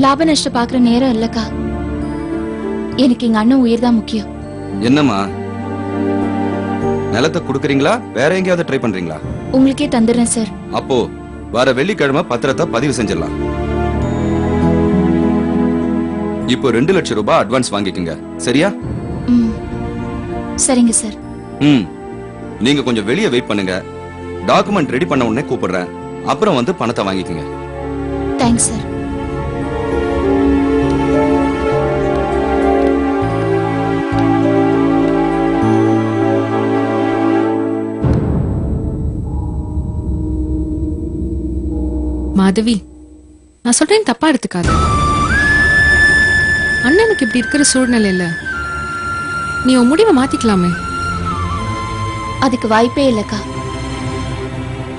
லாப நஷ்டம் பாக்குற நேரம் இல்லக்கா. எனக்கு எங்க அண்ணன் உயிர் தான் முக்கியம். என்னம்மா, நிலத்தை குடுக்கறீங்களா வேற எங்கேயாவது ட்ரை பண்றீங்களா? உங்களுக்கே தந்துடுறேன் சார். அப்போ வர வெள்ளிக்கிழமை பத்திரத்தை பதிவு செஞ்சிடலாம். இப்போ 2 லட்சம் ரூபாய் அட்வான்ஸ் வாங்கிக்கங்க, சரியா? சரிங்க சார். நீங்க கொஞ்சம் வெளியே வெயிட் பண்ணுங்க. டாக்குமெண்ட் ரெடி பண்ண உடனே கூப்பிடுறேன். அப்புறம் வந்து பணத்தை வாங்கிக்கங்க. Thanks sir. மாதவி, நான் சொல்றேன் தப்பா எடுத்துக்காத. அண்ணனுக்கு இப்படி இருக்கிற சூழ்நிலையில நீ உன் முடிவை மாத்திக்கலாமே. அதுக்கு வாய்ப்பே இல்லக்கா.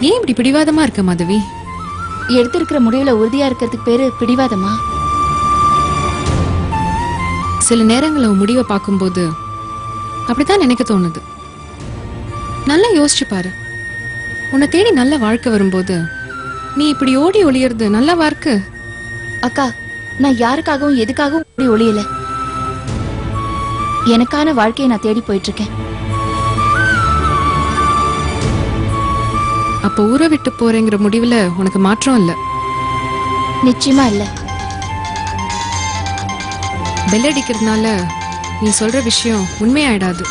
ஏன் இப்படி பிடிவாதமா இருக்க மாதவி? எடுத்திருக்கிற முடிவுல உறுதியா இருக்கிறதுக்கு பேரு பிடிவாதமா? சில நேரங்கள உன் முடிவை பார்க்கும்போது அப்படித்தான் நினைக்க தோணுது. நல்லா யோசிச்சு பாரு. உன்னை தேடி நல்ல வாழ்க்கை வரும்போது நீ இப்படி ஓடி ஒளியறது நல்லவா இருக்கு? அக்கா, நான் யாருக்காகவும் எதுக்காகவும் ஓடி ஒளியல. எனக்கான வாழ்க்கையை நான் தேடி போயிட்டு இருக்கேன். அப்ப ஊரை விட்டு போறேங்கிற முடிவுல உனக்கு மாற்றம் இல்ல? நிச்சயமா இல்ல. பெல் அடிக்கிறதுனால நீ சொல்ற விஷயம் உண்மையாயிடாது.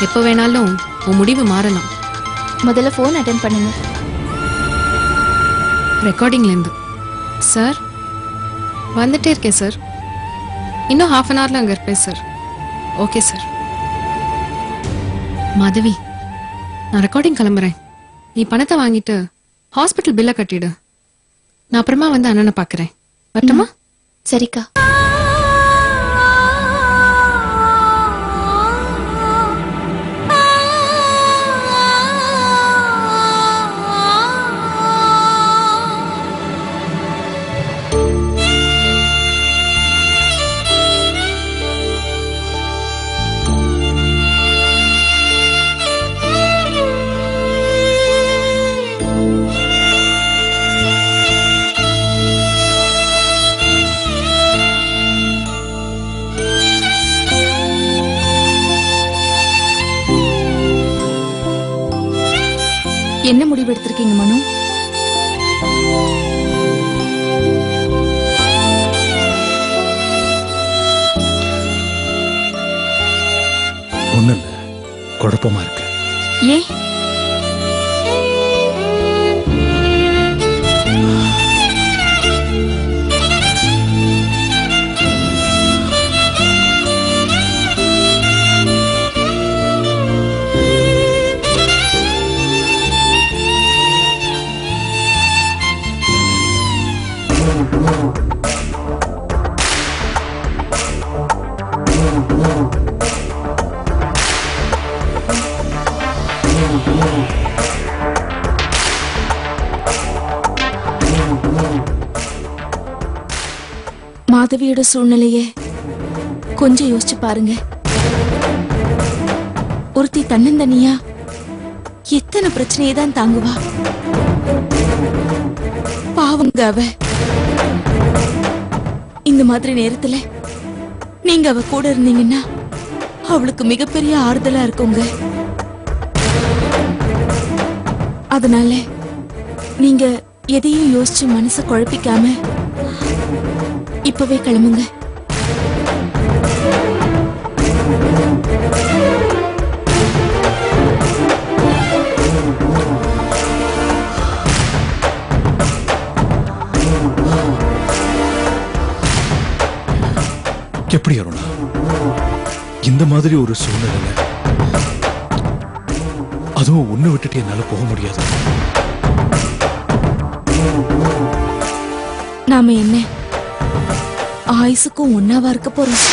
எப்ப வேணாலும் உன் முடிவு மாறலாம். முதல்ல போன் அட்டெண்ட் பண்ணுங்க. ரெக்கார்டிங்ல இருந்து. சார், வந்துட்டே இருக்கேன் சார். இன்னும் ½ அன் ஹவர்ல அங்க இருப்பேன் சார். Okay sir. மாதவி, நான் ரெக்கார்டிங் கிளம்புறேன். நீ பணத்தை வாங்கிட்டு ஹாஸ்பிட்டல் பில்ல கட்டிடு. நான் அப்புறமா வந்து அண்ணனை பாக்குறேன். வரட்டுமா? சரிக்கா. என்ன முடிவு எடுத்திருக்கீங்க மனு? ஒண்ணு இல்ல, குழப்பமா இருக்கு. ஏன்? மாதவியோட சூழ்நிலையே கொஞ்சம் யோசிச்சு பாருங்க. ஒருத்தி தன்னந்தனியா எத்தனை பிரச்சனையை தான் தாங்குவா. பாவங்க அவ. இந்த மாதிரி நேரத்துல நீங்க அவ கூட இருந்தீங்கன்னா அவளுக்கு மிகப்பெரிய ஆறுதலா இருக்குங்க. அதனால நீங்க எதையும் யோசிச்சு மனசை குழப்பிக்காம இப்பவே கிளம்புங்க. எப்படி அருணா, இந்த மாதிரி ஒரு சூழ்நிலை, அதுவும் ஒண்ணு விட்டுட்டு என்னால போக முடியாது. நாம என்ன ஆயுசுக்கும் ஒன்னாவா இருக்க போறோம்?